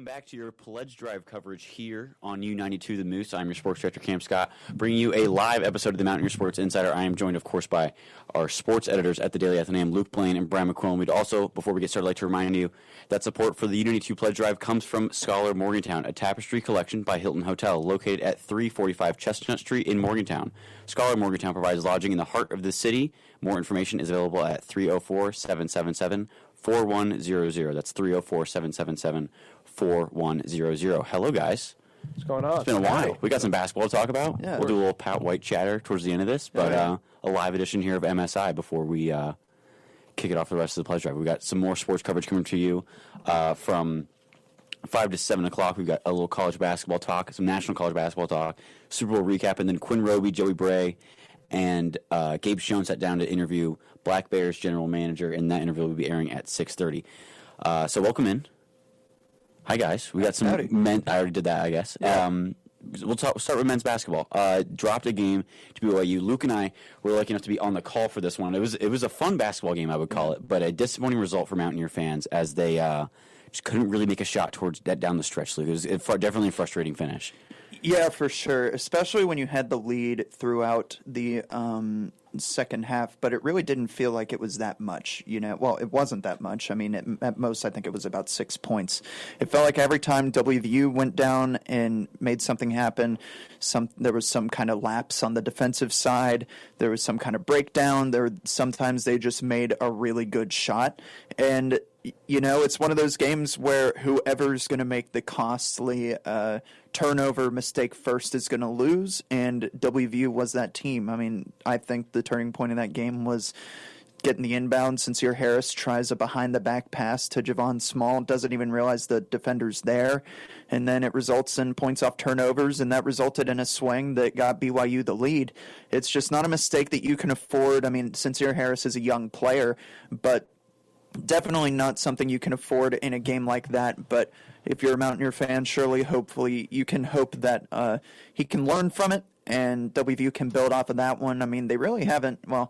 Welcome back to your Pledge Drive coverage here on U92 The Moose. I'm your sports director, Cam Scott, bringing you a live episode of the Mountaineer Sports Insider. I am joined, of course, by our sports editors at the Daily Athenaeum, Luke Blain and Brian McQuillen. We'd also, before we get started, like to remind you that support for the U92 Pledge Drive comes from Scholar Morgantown, a tapestry collection by Hilton Hotel, located at 345 Chestnut Street in Morgantown. Scholar Morgantown provides lodging in the heart of the city. More information is available at 304-777-4100. That's 304-777-4100. Hello, guys. What's going on? It's been a while. We got some basketball to talk about. Yeah, we'll do a little Pat White chatter towards the end of this, but a live edition here of MSI before we kick it off for the rest of the Pledge Drive. We got some more sports coverage coming to you from 5 to 7 o'clock. We've got a little college basketball talk, some national college basketball talk, Super Bowl recap, and then Quinn Roby, Joey Bray, and Gabe Schoen sat down to interview Black Bears general manager, and that interview will be airing at 6:30. So welcome in. Hi, guys. We got some men. I already did that, I guess. Yeah. We'll start with men's basketball. Dropped a game to BYU. Luke and I were lucky enough to be on the call for this one. It was a fun basketball game, I would call it, but a disappointing result for Mountaineer fans as they just couldn't really make a shot towards that down the stretch. Luke. It was definitely a frustrating finish. Yeah, for sure, especially when you had the lead throughout the second half, but it really didn't feel like it was that much, Well, it wasn't that much. I mean, at most, I think it was about 6 points. It felt like every time WVU went down and made something happen, there was some kind of lapse on the defensive side. There was some kind of breakdown. Sometimes they just made a really good shot. And it's one of those games where whoever's going to make the costly turnover mistake first is going to lose, and WVU was that team. I mean, I think the turning point in that game was getting the inbound. Sincere Harris tries a behind-the-back pass to Javon Small, doesn't even realize the defender's there, and then it results in points off turnovers, and that resulted in a swing that got BYU the lead. It's just not a mistake that you can afford. I mean, Sincere Harris is a young player, but definitely not something you can afford in a game like that. But if you're a Mountaineer fan, hopefully you can hope that he can learn from it and WVU can build off of that one. I mean, they really haven't, I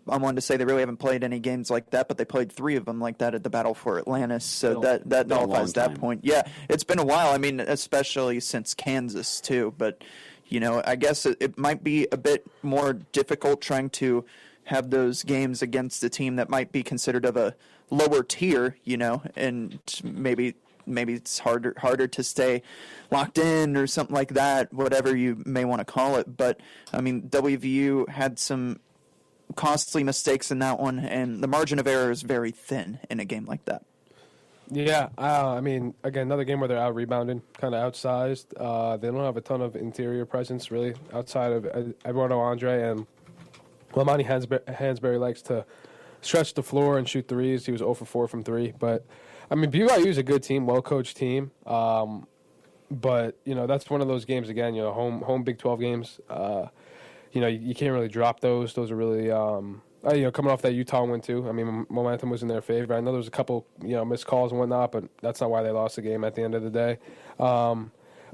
wanted to say they really haven't played any games like that, but they played 3 of them like that at the Battle for Atlantis, so that nullifies that point. Yeah, it's been a while. I mean, especially since Kansas, too. But, I guess it might be a bit more difficult trying to have those games against a team that might be considered of a lower tier, and maybe it's harder to stay locked in or something like that, whatever you may want to call it. But, I mean, WVU had some costly mistakes in that one, and the margin of error is very thin in a game like that. Yeah, I mean, again, another game where they're out-rebounded, kind of outsized. They don't have a ton of interior presence, really, outside of Eduardo Andre, and Lamani Hansberry likes to stretch the floor and shoot threes. He was 0 for 4 from 3. But, I mean, BYU is a good team, well-coached team. But, that's one of those games, again, home Big 12 games. You can't really drop those. Those are really, coming off that Utah win, too. I mean, momentum was in their favor. I know there was a couple, missed calls and whatnot, but that's not why they lost the game at the end of the day. But,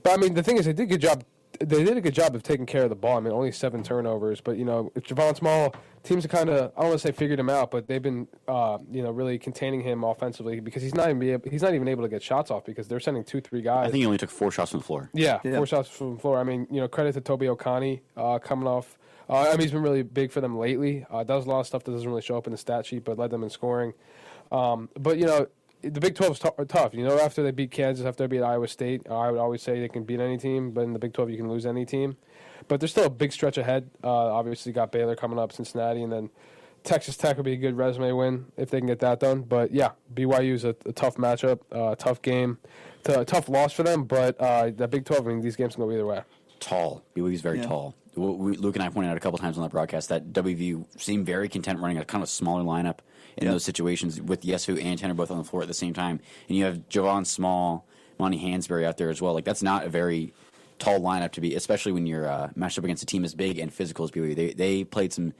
I mean, the thing is, they did a good job. They did a good job of taking care of the ball. I mean, only 7 turnovers. But, if Javon Small, teams have kind of, I don't want to say figured him out, but they've been, really containing him offensively because he's not even able to get shots off because they're sending 2-3 guys. I think he only took 4 shots from the floor. Yeah, 4 shots from the floor. I mean, credit to Toby Okani coming off. He's been really big for them lately. Does a lot of stuff that doesn't really show up in the stat sheet, but led them in scoring. But, the Big 12 is tough. After they beat Kansas, after they beat Iowa State, I would always say they can beat any team, but in the Big 12 you can lose any team. But there's still a big stretch ahead. Obviously got Baylor coming up, Cincinnati, and then Texas Tech would be a good resume win if they can get that done. But, yeah, BYU is a tough matchup, tough game, tough loss for them. But the Big 12, I mean, these games can go either way. Tall. BYU is very tall. Luke and I pointed out a couple times on that broadcast that WVU seemed very content running a kind of smaller lineup in those situations with Yesu and Tanner both on the floor at the same time. And you have Javon Small, Monty Hansberry out there as well. Like, that's not a very tall lineup to be, especially when you're matched up against a team as big and physical as BYU. They played some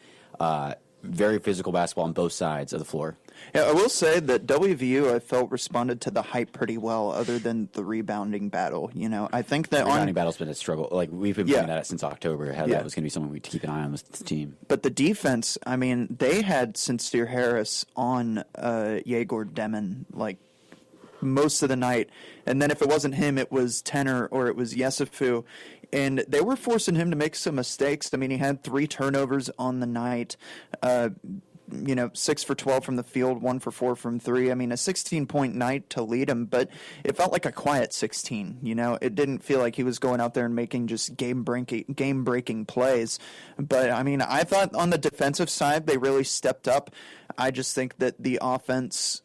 very physical basketball on both sides of the floor. Yeah, I will say that WVU, I felt, responded to the hype pretty well, other than the rebounding battle. I think that rebounding battle's been a struggle. Like, we've been playing that since October. How that was going to be something we'd keep an eye on with the team. But the defense, I mean, they had Sincere Harris on Yegor Demon, like, most of the night. And then if it wasn't him, it was Tenor or it was Yesufu. And they were forcing him to make some mistakes. I mean, he had 3 turnovers on the night. 6 for 12 from the field, 1 for 4 from 3. I mean, a 16-point night to lead him, but it felt like a quiet 16. It didn't feel like he was going out there and making just game-breaking plays. But, I mean, I thought on the defensive side, they really stepped up. I just think that the offense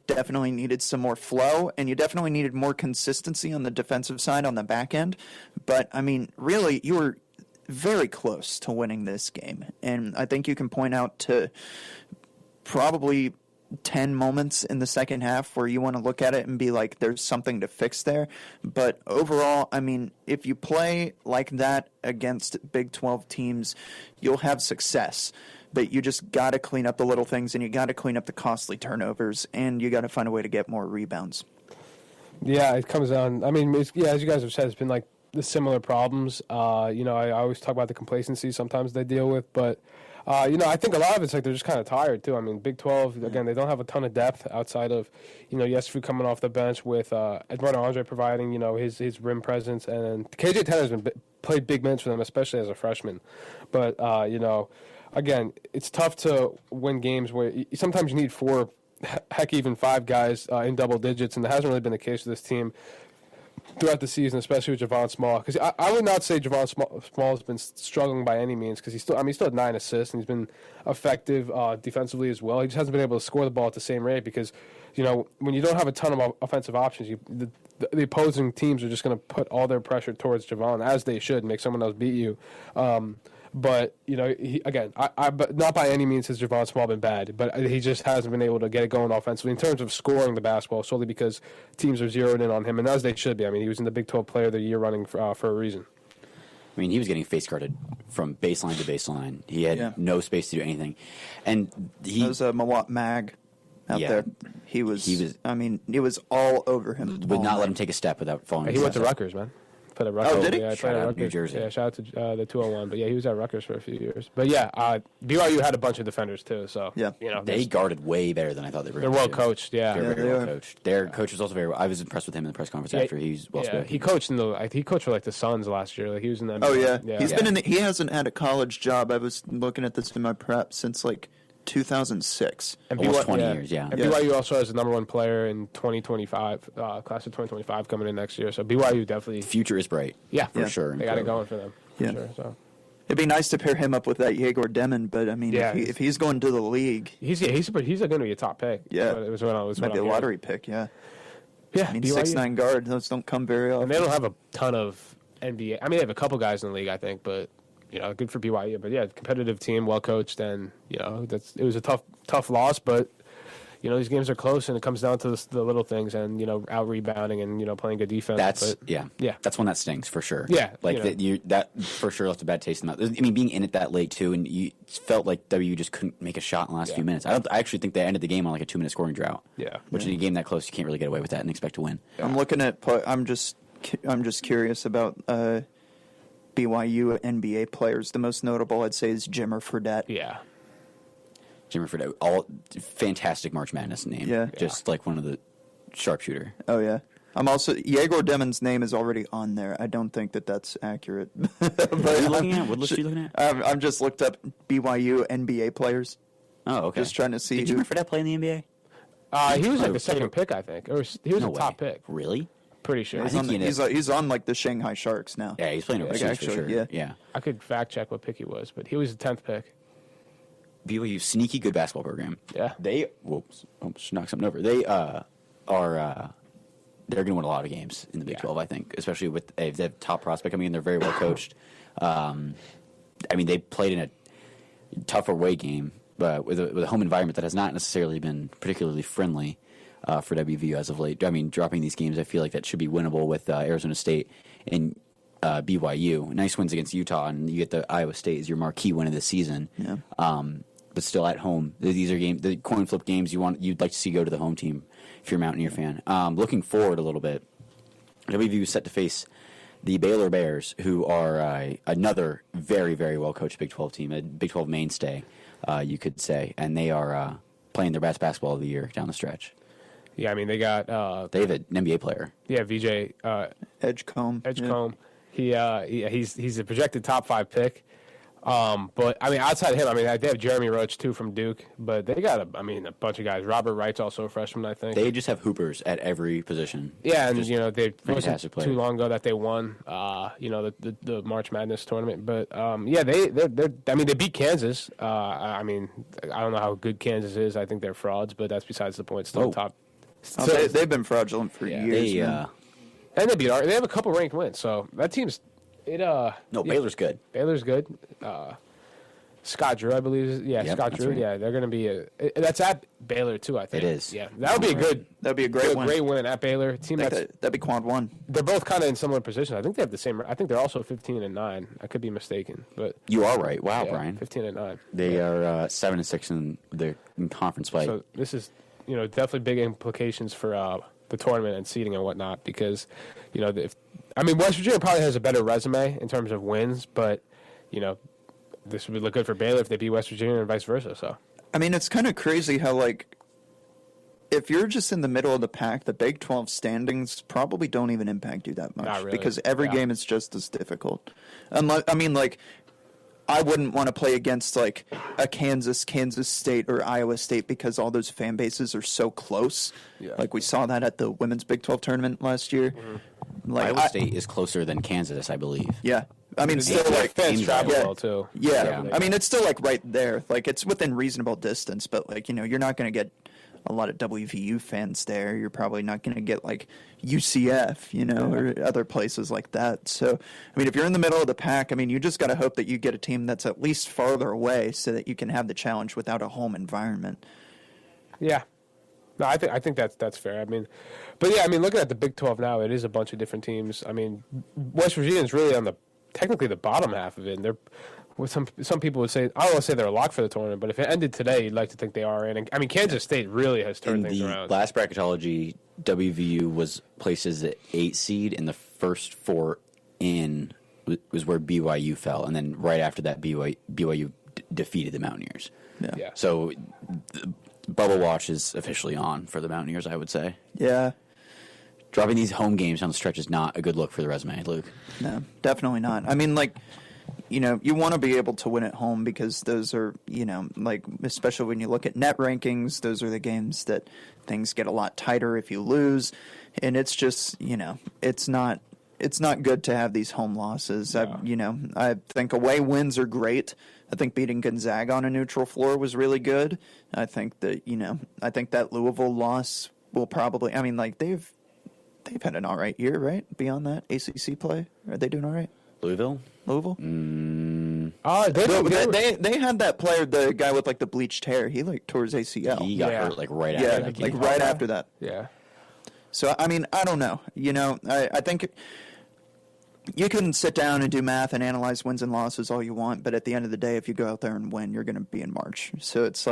definitely needed some more flow, and you definitely needed more consistency on the defensive side on the back end. But, I mean, really, you were very close to winning this game. And I think you can point out to probably 10 moments in the second half where you want to look at it and be like, there's something to fix there. But overall, I mean, if you play like that against Big 12 teams, you'll have success. But you just got to clean up the little things, and you got to clean up the costly turnovers, and you got to find a way to get more rebounds. Yeah, it comes down. I mean, as you guys have said, it's been like the similar problems. I always talk about the complacency sometimes they deal with, but I think a lot of it's like they're just kind of tired too. I mean, Big 12 again, they don't have a ton of depth outside of Yesufu coming off the bench with Eduardo Andre providing his rim presence, and KJ Tenor has played big minutes for them, especially as a freshman. But again, it's tough to win games where sometimes you need 4, heck, even 5 guys in double digits, and that hasn't really been the case with this team throughout the season, especially with Javon Small. Because I would not say Javon Small has been struggling by any means, because he still had 9 assists, and he's been effective defensively as well. He just hasn't been able to score the ball at the same rate because, when you don't have a ton of offensive options, the opposing teams are just going to put all their pressure towards Javon, as they should, make someone else beat you. But, but not by any means has Javon Small been bad, but he just hasn't been able to get it going offensively in terms of scoring the basketball, solely because teams are zeroed in on him, and as they should be. I mean, he was in the Big 12 Player of the Year running for a reason. I mean, he was getting face guarded from baseline to baseline. He had no space to do anything. And there was a Mawat Mag out there. He was, I mean, it was all over him. Would not let him take a step without falling. He went to Rutgers, man. Played at Rutgers. Oh, did he? Yeah, shout out to New Jersey. Yeah, shout out to the 201. But yeah, he was at Rutgers for a few years. But yeah, BYU had a bunch of defenders too. So they guarded way better than I thought they were. They're well coached. Yeah, they're very well coached. Their coach was also very. I was impressed with him in the press conference after. He's well spoken. He coached he coached for like the Suns last year. Like he was in the NBA. Oh yeah, he's been in. He hasn't had a college job. I was looking at this in my prep since like 2006. And almost 20 years, And BYU also has the number 1 player in 2025, class of 2025 coming in next year. So BYU definitely... The future is bright. Yeah. For sure. They got it going for them. Yeah. Sure, so. It'd be nice to pair him up with that Yegor Demon, but I mean, if he's going to the league... He's going to be a top pick. Yeah. It was might be a lottery pick, yeah. Yeah. I mean, 6'9" guard, those don't come very often. And they don't have a ton of NBA... I mean, they have a couple guys in the league, I think, but... good for BYU, but competitive team, well coached, and it was a tough loss, but these games are close, and it comes down to the little things, and out rebounding and playing good defense. That's one that stings for sure. Yeah, that for sure left a bad taste in the mouth. I mean, being in it that late too, and you felt like WU just couldn't make a shot in the last few minutes. I actually think they ended the game on like a 2-minute scoring drought. Yeah, which in a game that close, you can't really get away with that and expect to win. Yeah. I'm just curious about. BYU NBA players. The most notable, I'd say, is Jimmer Fredette. Yeah. Jimmer Fredette. All fantastic March Madness name. Yeah. Just like one of the sharpshooter. Oh, yeah. I'm also... Yegor Demon's name is already on there. I don't think that's accurate. What are you looking at? What list are you looking at? I've just looked up BYU NBA players. Oh, okay. Just trying to see Did Jimmer Fredette play in the NBA? He was like the second pick, I think. He was a top pick. Really? Pretty sure. He's on like the Shanghai Sharks now. Yeah, he's playing overseas for sure. Yeah. I could fact check what pick he was, but he was the 10th pick. BYU, sneaky good basketball program. Yeah. They almost knocked something over. They are they're going to win a lot of games in the Big 12, I think, especially with they have top prospect coming in. They're very well coached. I mean, they played in a tougher away game, but with a home environment that has not necessarily been particularly friendly. For WVU as of late. I mean, dropping these games, I feel like that should be winnable with Arizona State and BYU. Nice wins against Utah, and you get the Iowa State as your marquee win of the season. Yeah. But still at home, these are the coin flip games you'd like to see go to the home team if you're a Mountaineer fan. Looking forward a little bit, WVU is set to face the Baylor Bears, who are another very, very well coached Big 12 team, a Big 12 mainstay, you could say, and they are playing their best basketball of the year down the stretch. Yeah, I mean, they got... they have an NBA player. Yeah, VJ... Edgecombe. Edgecombe. Yeah. He's a projected top 5 pick. But, I mean, outside of him, I mean, they have Jeremy Roach, too, from Duke. But they got, a bunch of guys. Robert Wright's also a freshman, I think. They just have hoopers at every position. Yeah, and, they fantastic wasn't too long ago that they won, the March Madness tournament. But, they beat Kansas. I don't know how good Kansas is. I think they're frauds, but that's besides the point. Still top. They've been fraudulent for years. And they have a couple ranked wins, so that team's... Baylor's good. Baylor's good. Scott Drew, I believe. Scott Drew. Right. Yeah, they're going to be that's at Baylor too, I think. It is. Yeah, that would be a good. That'd be a great win. Great win at Baylor. Team that'd be quad 1. They're both kind of in similar positions. I think they have the same. I think they're also 15-9. I could be mistaken, but you are right. Wow, Brian. 15-9. They are 7-6 in conference play. So this is definitely big implications for the tournament and seeding and whatnot because West Virginia probably has a better resume in terms of wins, but this would look good for Baylor if they beat West Virginia and vice versa. So, I mean, it's kind of crazy how, if you're just in the middle of the pack, the Big 12 standings probably don't even impact you that much. Not really. Because every game is just as difficult. I wouldn't want to play against, a Kansas State, or Iowa State because all those fan bases are so close. Yeah. We saw that at the Women's Big 12 tournament last year. Mm-hmm. Iowa State is closer than Kansas, I believe. Yeah. I mean, still fans travel well too. Yeah. I mean, it's still right there. It's within reasonable distance, but you're not going to get a lot of WVU fans there. You're probably not going to get UCF, or other places like that. So, I mean, if you're in the middle of the pack, I mean, you just got to hope that you get a team that's at least farther away so that you can have the challenge without a home environment. Yeah. No, I think that's fair. I mean, but yeah, I mean, looking at the Big 12 now, it is a bunch of different teams. I mean, West Virginia is really on technically the bottom half of it. And they're, some people would say, I don't want to say they're a lock for the tournament, but if it ended today, you'd like to think they are in. And, I mean, Kansas State really has turned things around. In the last bracketology, WVU was placed as the 8 seed, and the first 4 in was where BYU fell, and then right after that, BYU defeated the Mountaineers. Yeah. So bubble watch is officially on for the Mountaineers, I would say. Yeah. Dropping these home games down the stretch is not a good look for the resume, Luke. No, definitely not. I mean, you want to be able to win at home because those are, especially when you look at net rankings, those are the games that things get a lot tighter if you lose. And it's just, it's not good to have these home losses. No. I think away wins are great. I think beating Gonzaga on a neutral floor was really good. I think that, that Louisville loss will probably, they've had an all right year, right? Beyond that, ACC play, are they doing all right? Louisville? They had that player, the guy with the bleached hair. He tore his ACL. He got hurt right after that game. Right after that. Yeah. So I don't know. I think you can sit down and do math and analyze wins and losses all you want, but at the end of the day, if you go out there and win, you're going to be in March. So it's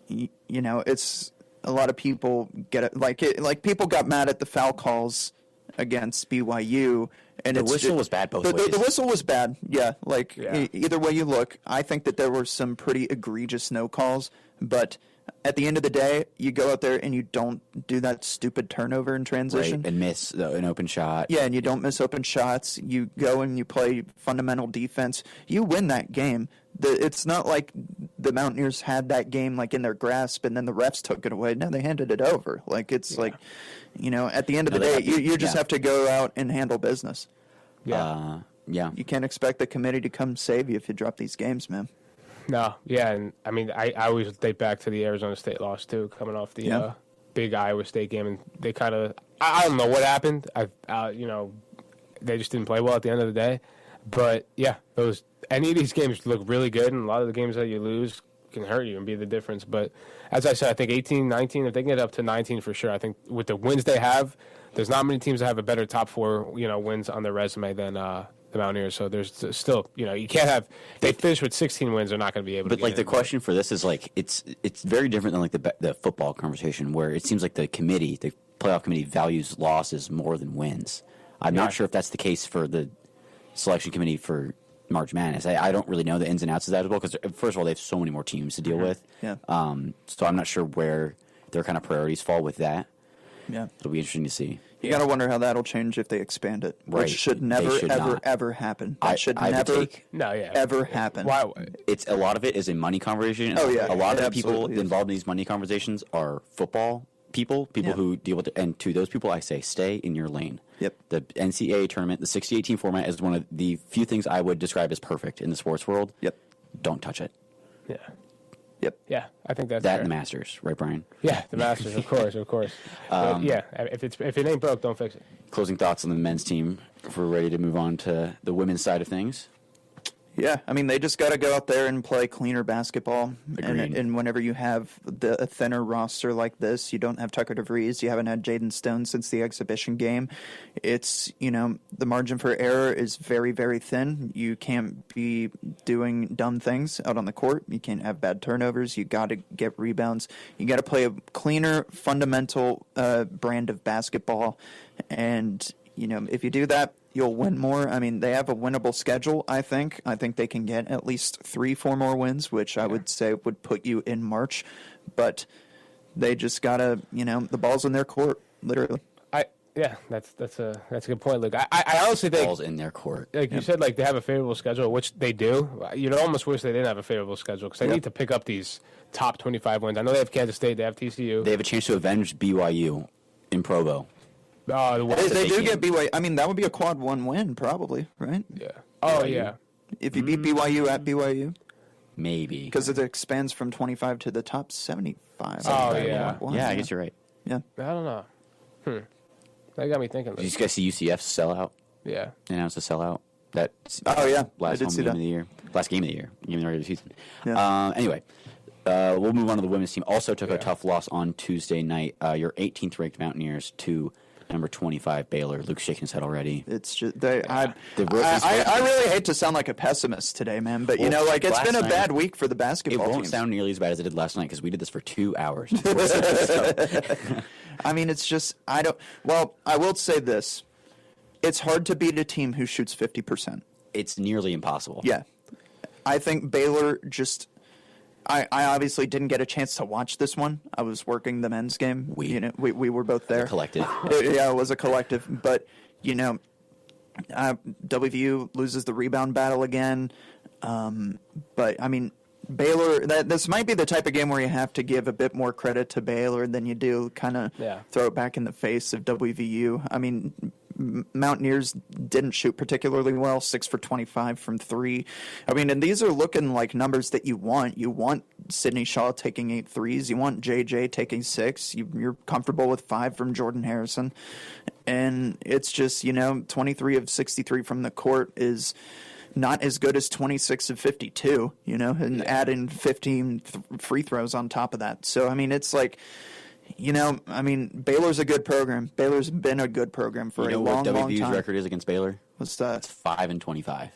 it's a lot of people get it. People got mad at the foul calls against BYU. And the whistle was bad both ways. The whistle was bad, yeah. Either way you look, I think that there were some pretty egregious no calls. But at the end of the day, you go out there and you don't do that stupid turnover in transition. Right, and miss an open shot. Yeah, and you don't miss open shots. You go and you play fundamental defense. You win that game. It's not like the Mountaineers had that game in their grasp and then the refs took it away. No, they handed it over. At the end of the day, you just have to go out and handle business. Yeah. You can't expect the committee to come save you if you drop these games, man. No, yeah, and I always date back to the Arizona State loss too, coming off the big Iowa State game, and they kind of I don't know what happened. They just didn't play well at the end of the day, but yeah, any of these games look really good, and a lot of the games that you lose can hurt you and be the difference. But as I said, I think 18, 19, if they can get up to 19 for sure, I think with the wins they have, there's not many teams that have a better top 4 wins on their resume than the Mountaineers. So there's still, you can't have, they finish with 16 wins, they're not going to be able to get the question for this is it's very different than the football conversation where it seems like the playoff committee values losses more than wins. I'm not sure if that's the case for the selection committee for March Madness. I don't really know the ins and outs of that as well because, first of all, they have so many more teams to deal with. Yeah. So I'm not sure where their kind of priorities fall with that. Yeah. It'll be interesting to see. You got to wonder how that'll change if they expand it, Right. which should never, ever happen. That should never, ever happen. Why? It's a lot of it is a money conversation. Oh, yeah. A lot It of the people absolutely is. involved in these money conversations are football people who deal with it. And to those people, I say, stay in your lane. Yep. The NCAA tournament, the 68-team format is one of the few things I would describe as perfect in the sports world. Yep. Don't touch it. Yeah. Yep. Yeah, I think that's That fair. and the Masters, right, Brian? Yeah, the Masters, of course. But yeah, if it ain't broke, don't fix it. Closing thoughts on the men's team if we're ready to move on to the women's side of things. Yeah, I mean, they just got to go out there and play cleaner basketball. And whenever you have a thinner roster like this, you don't have Tucker DeVries, you haven't had Jaden Stone since the exhibition game. It's, the margin for error is very, very thin. You can't be doing dumb things out on the court. You can't have bad turnovers. You got to get rebounds. You got to play a cleaner, fundamental brand of basketball. And, if you do that, you'll win more. I mean, they have a winnable schedule, I think. I think they can get at least 3-4 more wins, which I would say would put you in March. But they just got to, the ball's in their court, literally. That's a good point, Luke. I honestly think Balls in their court. like you said, like they have a favorable schedule, which they do. You'd almost wish they didn't have a favorable schedule because they need to pick up these top 25 wins. I know they have Kansas State, they have TCU. They have a chance to avenge BYU in Provo. They do get BYU. I mean, that would be a quad 1 win, probably, right? Yeah. Oh, yeah. If you beat BYU at BYU. Maybe. Because it expands from 25 to the top 75. Oh, yeah. Yeah, I guess you're right. Yeah. I don't know. That got me thinking. Did you guys see UCF's sellout? Yeah. They announced a sellout. Last I did home see game that. of the year. Last game of the year. Game of the regular season. Yeah. Anyway, we'll move on to the women's team. Also took a tough loss on Tuesday night. Your 18th ranked Mountaineers to number 25 Baylor. Luke's shaking his head already. It's just I really hate to sound like a pessimist today, man, but it's been a bad week for the basketball team. It won't teams. sound nearly as bad as it did last night because we did this for 2 hours. I mean, it's just I will say this: it's hard to beat a team who shoots 50%. It's nearly impossible. Yeah, I think Baylor just. I obviously didn't get a chance to watch this one. I was working the men's game. We were both there. Collective. It was a collective. But, WVU loses the rebound battle again. But, I mean, Baylor, this might be the type of game where you have to give a bit more credit to Baylor than you do kind of throw it back in the face of WVU. I mean, Mountaineers didn't shoot particularly well, 6 for 25 from 3. I mean, and these are looking like numbers that you want. You want Sydney Shaw taking 8 threes. You want JJ taking 6. You're comfortable with 5 from Jordan Harrison. And it's just, 23 of 63 from the court is not as good as 26 of 52, and add in 15 free throws on top of that. So, I mean, it's like... Baylor's a good program. Baylor's been a good program for a long, long time. WVU's record is against Baylor? What's that? It's 5-25.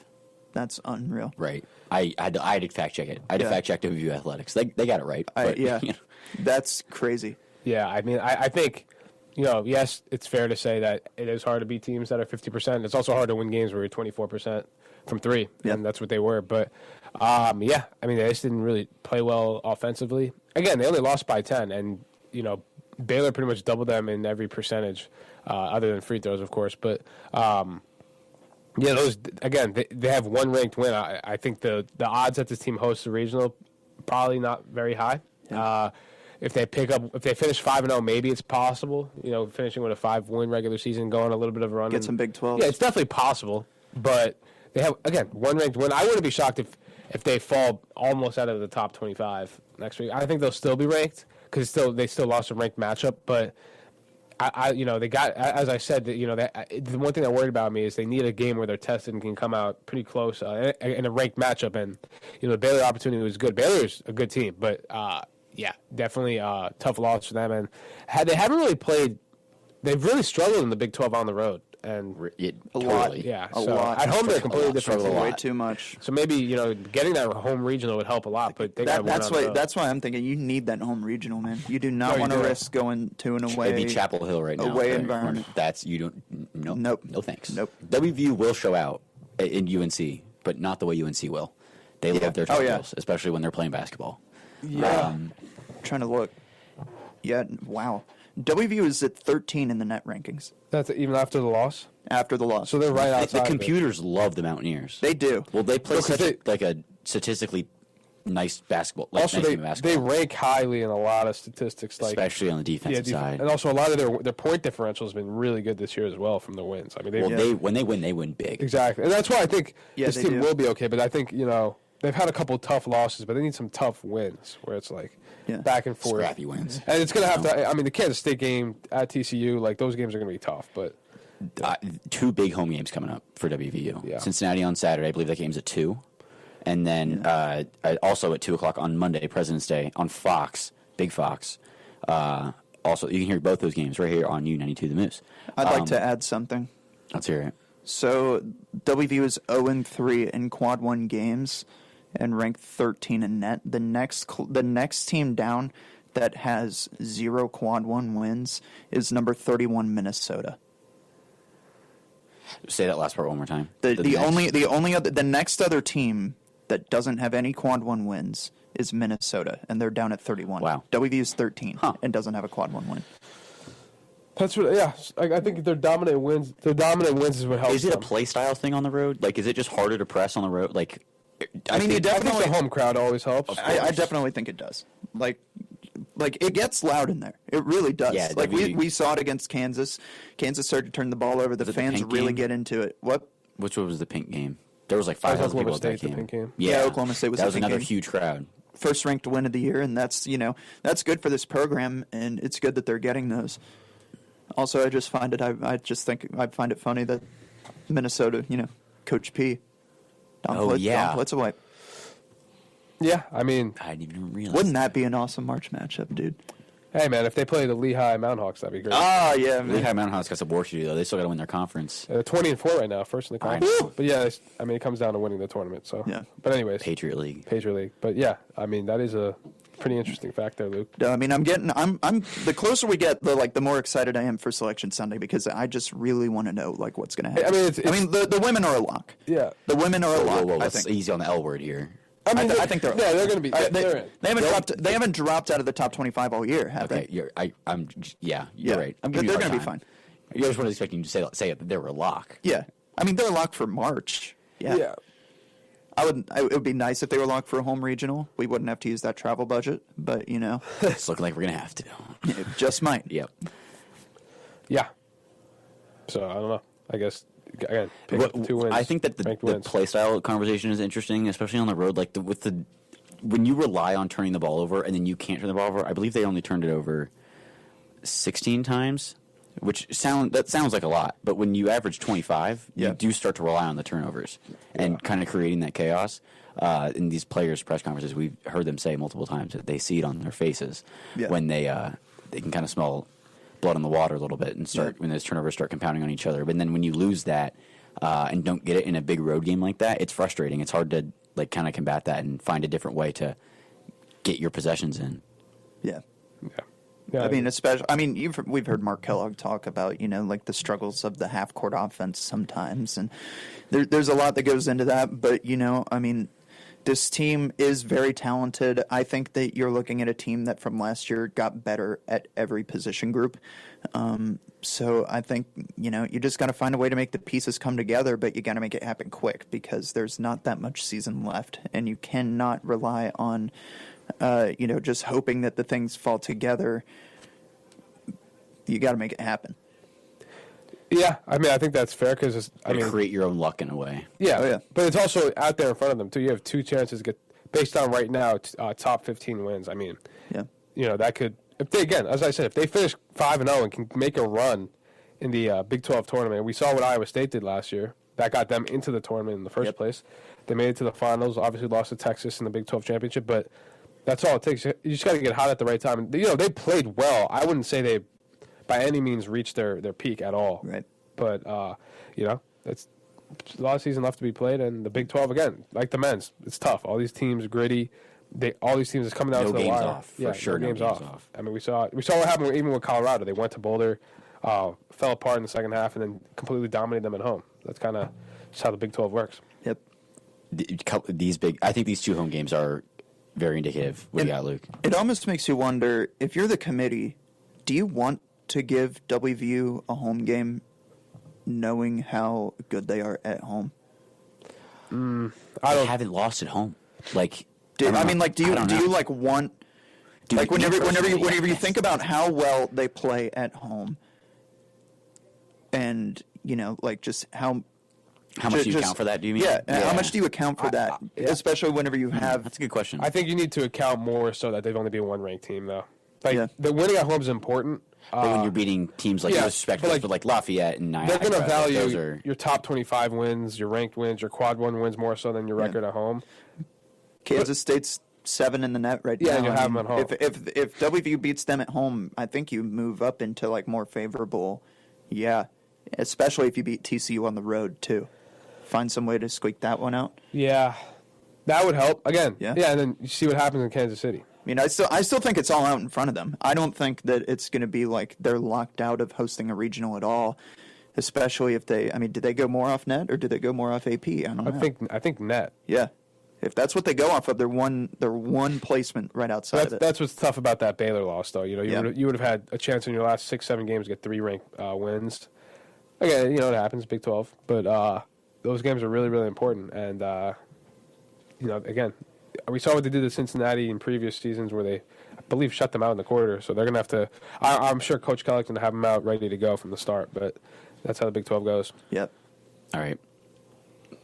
That's unreal. Right. I had to fact check it. I had to fact check WVU athletics. They got it right. But, That's crazy. Yeah, I mean, I think, yes, it's fair to say that it is hard to beat teams that are 50%. It's also hard to win games where you're 24% from 3, and that's what they were. But, they just didn't really play well offensively. Again, they only lost by 10, and Baylor pretty much doubled them in every percentage, other than free throws, of course. But those again, they have one ranked win. I think the odds that this team hosts the regional probably not very high. Yeah. If they finish 5-0, maybe it's possible. Finishing with a 5-win regular season, going a little bit of a run, get some Big 12. Yeah, it's definitely possible. But they have one ranked win. I wouldn't be shocked if they fall almost out of the top 25 next week. I think they'll still be ranked. Because they still lost a ranked matchup, but they got, as I said, the one thing that worried about me is they need a game where they're tested and can come out pretty close in a ranked matchup, and the Baylor opportunity was good. Baylor's a good team, but definitely tough loss for them, and they haven't really played. They've really struggled in the Big 12 on the road. And a lot. Yeah. A lot. At home, they're completely different. Way too much. So maybe, getting that home regional would help a lot, but they got that's why I'm thinking you need that home regional, man. You do not want to risk going to an away. It'd be Chapel Hill right now. Away environment. You don't. Nope. No thanks. Nope. WVU will show out in UNC, but not the way UNC will. They love their Tar Heels, especially when they're playing basketball. Yeah. Trying to look. Yeah, wow. WVU is at 13 in the net rankings That's even after the loss. after the loss. So they're right The outside. computers love the Mountaineers. They do. Well, they play No, 'cause such a statistically nice basketball. Like, Also, nice game of they basketball, rank highly in a lot of statistics, like especially on the defensive side. and also a lot of their point differential has been really good this year as well from the wins. I mean, When they win big. exactly, and that's why I think this they team do. will be okay. But I think they've had a couple tough losses, but they need some tough wins where it's like back and forth, Scrappy wins. and it's gonna have to. I mean, the Kansas State game at TCU, like those games are gonna be tough, but. Two big home games coming up for WVU. Yeah. Cincinnati on Saturday. I believe that game's at 2. And then also at 2 o'clock on Monday, President's Day, on Fox, Big Fox. Also, you can hear both those games right here on U92 The Moose. I'd like to add something. Let's hear it. So WVU is 0-3 in Quad 1 games and ranked 13 in net. The next team down that has 0 Quad 1 wins is number 31 Minnesota. Say that last part one more time. The next other team that doesn't have any Quad 1 wins is Minnesota, and they're down at 31. Wow. WVU is 13 and doesn't have a Quad 1 win. That's what, yeah. I think their dominant wins. Their dominant wins is what helps. Is it a them. play style thing on the road? Like, is it just harder to press on the road? Like, I mean, I think the home crowd always helps. I definitely think it does. Like it gets loud in there. It really does. Yeah, like we saw it against Kansas. Kansas started to turn the ball over. The fans pink really game? get into it. What? Which one was the pink game? There was like 5,000 people at that State, the game. pink game. Yeah, Oklahoma State was that the was pink another game. huge crowd. First ranked win of the year, and that's good for this program, and it's good that they're getting those. Also, I just find it. I find it funny that Minnesota, Coach P. Don Blitz a wipe. Yeah, I mean, I didn't even realize. Wouldn't that be an awesome March matchup, dude? hey man, if they play the Lehigh Mountain Hawks, that'd be great. Oh yeah, man. Lehigh Mountain Hawks got some work to do though. They still got to win their conference. They're 20-4 right now, first in the I conference. know. But yeah, I mean, it comes down to winning the tournament. So Yeah. But anyways, Patriot League. Patriot League. But yeah, I mean, that is a pretty interesting fact there, Luke. I mean, I'm the closer we get, the more excited I am for Selection Sunday because I just really want to know what's going to happen. I mean, the women are a lock. Yeah. The women are a lock. Whoa, I let's think. easy on the L word here. I mean, I think they're they're going to be. They're in. They haven't dropped out of the top 25 all year, have Okay, they? you're right. I'm Yeah. right. I'm They're giving you a hard gonna be time. fine. I just wasn't expecting you to say it that they were a lock. Yeah. I mean, they're a lock for March. Yeah. Yeah. It would be nice if they were locked for a home regional. We wouldn't have to use that travel budget, but It's looking like we're gonna have to. it just might. Yep. Yeah. So I don't know. I guess again, pick up the 2 wins. I think that the ranked wins. play style conversation is interesting, especially on the road. Like when you rely on turning the ball over and then you can't turn the ball over. I believe they only turned it over 16 times, which sounds like a lot. But when you average 25, Yeah. you do start to rely on the turnovers and kind of creating that chaos. In these players' press conferences, we've heard them say multiple times that they see it on their faces when they can kind of smell blood on the water a little bit and when those turnovers start compounding on each other. But then when you lose that and don't get it in a big road game like that, it's frustrating. It's hard to kind of combat that and find a different way to get your possessions in. Yeah. Yeah, I mean, we've heard Mark Kellogg talk about, the struggles of the half-court offense sometimes, and there's a lot that goes into that. But, this team is very talented. I think that you're looking at a team that from last year got better at every position group. So I think, you just got to find a way to make the pieces come together, but you got to make it happen quick because there's not that much season left, and you cannot rely on just hoping that the things fall together. You got to make it happen. Yeah, I mean, I think that's fair because Create your own luck in a way. Yeah, Oh, yeah. But it's also out there in front of them too. You have 2 chances to get based on right now top 15 wins. I mean, Yeah. that could if they as I said, if they finish 5-0 and can make a run in the Big 12 tournament. We saw what Iowa State did last year. That got them into the tournament in the first place. They made it to the finals. Obviously, lost to Texas in the Big 12 championship, but that's all it takes. You just got to get hot at the right time. And, they played well. I wouldn't say they, by any means, reached their peak at all. Right. But it's a lot of season left to be played, and the Big 12 again, like the men's, it's tough. All these teams gritty. All these teams is coming down to the games wire. off, for sure, no no games games off. off. I mean, we saw what happened even with Colorado. They went to Boulder, fell apart in the second half, and then completely dominated them at home. That's kind of just how the Big 12 works. Yep. I think these 2 home games are very indicative. What do you got, Luke? It almost makes you wonder, if you're the committee, do you want to give WVU a home game knowing how good they are at home? They haven't lost at home. Like, do you like want, like, whenever you think about how well they play at home, and, you know, like, just how much do you account for that, do you mean? Yeah, how much do you account for that? Especially whenever you have... That's a good question. I think you need to account more so that they've only been one ranked team, though. Like, the winning at home is important. But when you're beating teams like like Lafayette and Niagara, they're going to value your top 25 wins, your ranked wins, your quad 1 wins more so than your record at home. Kansas State's 7 in the net right now. Yeah, you have them at home. If WVU beats them at home, I think you move up into, like, more favorable. Yeah, especially if you beat TCU on the road, too. Find some way to squeak that one out. Yeah, that would help. Again, and then you see what happens in Kansas City. I mean, I still think it's all out in front of them. I don't think that it's going to be like they're locked out of hosting a regional at all, especially if they. I mean, did they go more off net or did they go more off AP? I don't know. I think net. Yeah, if that's what they go off of, they're one placement right outside of it. That's what's tough about that Baylor loss, though. You know, you would have had a chance in your last 6-7 games to get 3 ranked wins. Again, you know, it happens, Big 12, but those games are really, really important. And you know, again, we saw what they did to Cincinnati in previous seasons where they, I believe, shut them out in the quarter. So they're going to have to – I'm sure Coach Kelly's going to have them out ready to go from the start. But that's how the Big 12 goes. Yep. All right.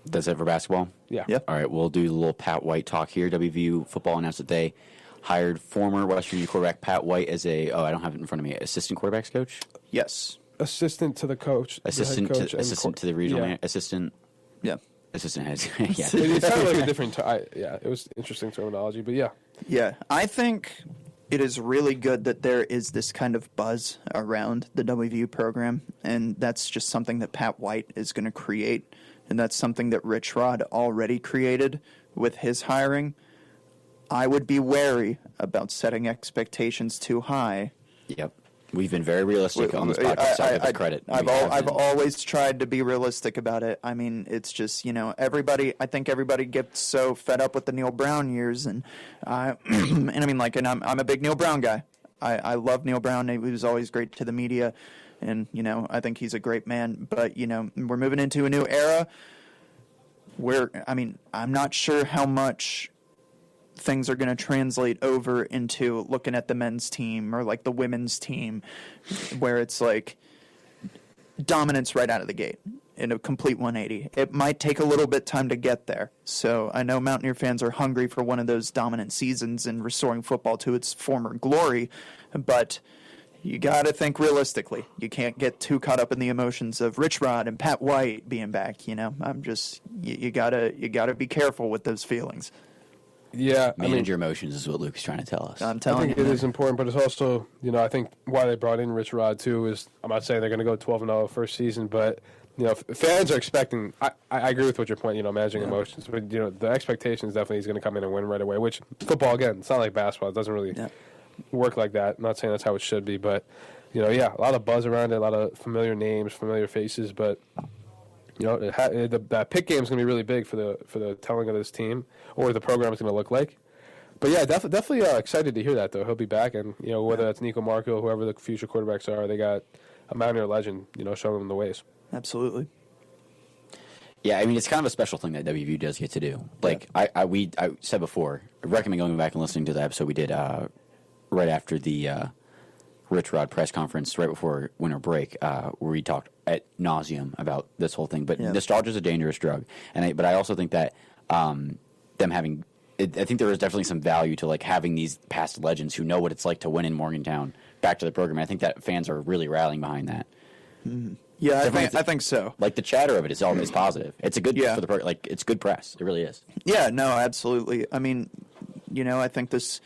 That's it for basketball? Yeah. Yep. All right, we'll do a little Pat White talk here. WVU football announced that they hired former West Virginia quarterback Pat White as I don't have it in front of me, assistant quarterbacks coach? Yes. Assistant to the coach. Assistant to the regional assistant. Yeah. Assistant head. Yeah. It sounded like a different it was interesting terminology, but yeah. Yeah. I think it is really good that there is this kind of buzz around the WVU program, and that's just something that Pat White is going to create, and that's something that Rich Rod already created with his hiring. I would be wary about setting expectations too high. Yep. We've been very realistic on this podcast. So I give credit. I've always tried to be realistic about it. I mean, it's just, you know, I think everybody gets so fed up with the Neil Brown years, and I'm a big Neil Brown guy. I love Neil Brown. He was always great to the media, and, you know, I think he's a great man. But, you know, we're moving into a new era where, I mean, I'm not sure how much things are going to translate over into looking at the men's team or like the women's team, where it's like dominance right out of the gate in a complete 180. It might take a little bit time to get there. So I know Mountaineer fans are hungry for one of those dominant seasons and restoring football to its former glory, but you got to think realistically. You can't get too caught up in the emotions of Rich Rod and Pat White being back. You know, you gotta be careful with those feelings. Yeah, manage your emotions is what Luke's trying to tell us. I think it is important, but it's also, you know, I think why they brought in Rich Rod too is, I'm not saying they're going to go 12-0 first season, but, you know, fans are expecting. I agree with what your point, you know, managing emotions, but, you know, the expectation is definitely he's going to come in and win right away. Which football, again, it's not like basketball; it doesn't really work like that. I'm not saying that's how it should be, but, you know, a lot of buzz around it, a lot of familiar names, familiar faces, but. You know, that pick game is going to be really big for the telling of this team, or the program is going to look like. But yeah, definitely excited to hear that, though. He'll be back, and, you know, whether that's Nico Marco, whoever the future quarterbacks are, they got a Mountaineer legend, you know, showing them the ways. Absolutely. Yeah, I mean, it's kind of a special thing that WVU does get to do. Like I said before, I recommend going back and listening to the episode we did right after the Rich Rod press conference, right before winter break, where we talked ad nauseum about this whole thing. But nostalgia is a dangerous drug, but I also think that them having, I think there is definitely some value to like having these past legends who know what it's like to win in Morgantown back to the program. I think that fans are really rallying behind that. Mm-hmm. Yeah, I think so. Like the chatter of it is always positive. It's a good for the program. Like it's good press. It really is. Yeah, no, absolutely. I mean, you know, I think this.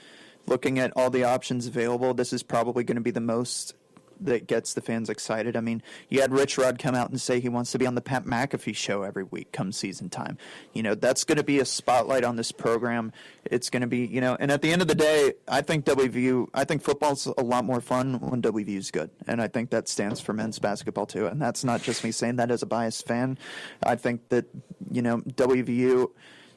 Looking at all the options available, this is probably going to be the most that gets the fans excited. I mean, you had Rich Rod come out and say he wants to be on the Pat McAfee show every week come season time. You know, that's going to be a spotlight on this program. It's going to be, you know, and at the end of the day, I think football's a lot more fun when WVU's good. And I think that stands for men's basketball too. And that's not just me saying that as a biased fan. I think that, you know, WVU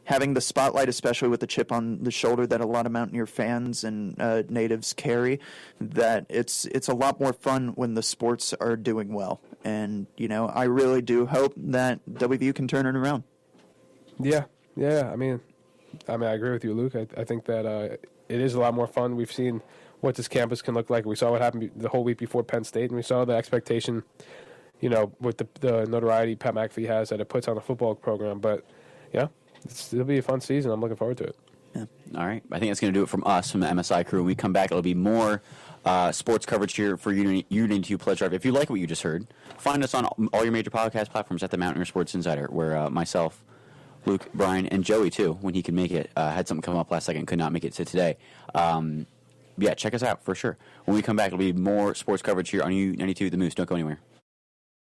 having the spotlight, especially with the chip on the shoulder that a lot of Mountaineer fans and natives carry, that it's a lot more fun when the sports are doing well. And, I really do hope that WVU can turn it around. Yeah. I mean, I agree with you, Luke. I think that it is a lot more fun. We've seen what this campus can look like. We saw what happened the whole week before Penn State, and we saw the expectation, with the notoriety Pat McAfee has that it puts on the football program. But, yeah, it'll be a fun season. I'm looking forward to it. Yeah. All right. I think that's going to do it from us, from the MSI crew. When we come back, it'll be more sports coverage here for Unity Pledge Drive. If you like what you just heard, find us on all your major podcast platforms at the Mountaineer Sports Insider, where myself, Luke, Brian, and Joey, too, when he could make it, had something come up last second, could not make it to today. Yeah, check us out for sure. When we come back, it'll be more sports coverage here on U92 The Moose. Don't go anywhere.